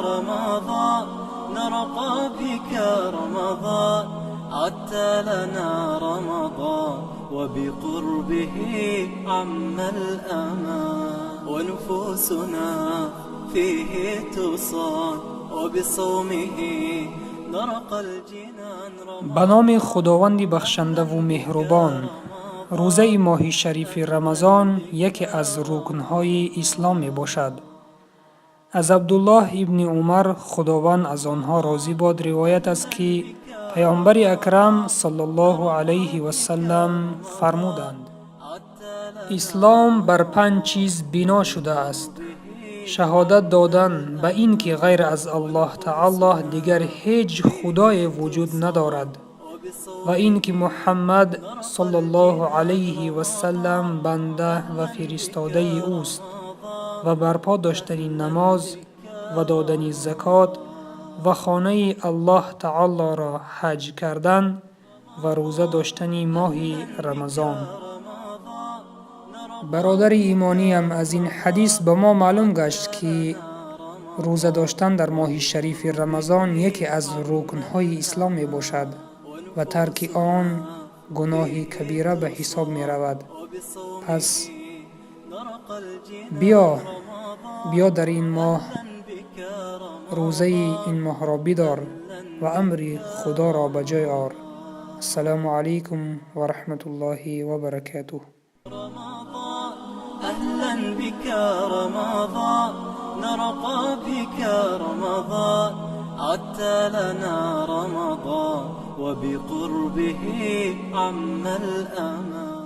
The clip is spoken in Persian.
رمضان نرقى بك رمضان عدت لنا رمضان وبقربه عم الأمان ونفوسنا فيه تصان وبصومه نرقى الجنان به نام خداوند بخشنده و مهربان. روزه ماه شریف رمضان یکی از رکنهای اسلام می باشد. از عبدالله ابن عمر خداوند از آنها راضی باد روایت است که پیامبر اکرم صلی الله علیه و سلم فرمودند: اسلام بر 5 چیز بنا شده است: شهادت دادن به این که غیر از الله تعالی دیگر هیچ خدای وجود ندارد و این که محمد صلی الله علیه و سلم بنده و فرستاده اوست و برپا داشتن نماز و دادن زکات و خانه الله تعالی را حج کردن و روزه داشتن ماه رمضان. برادر ایمانی هم از این حدیث به ما معلوم گشت که روزه داشتن در ماه شریف رمضان یکی از رکنهای اسلام می باشد و ترک آن گناه کبیره به حساب می رود. پس بیا در این ماه روزه این ماه را بدار و امر خدا را به جای آر. السلام علیکم و رحمت الله و برکاته. أهلا بك رمضان نرقى بك رمضان عدت لنا رمضان وبقربه عم الأمان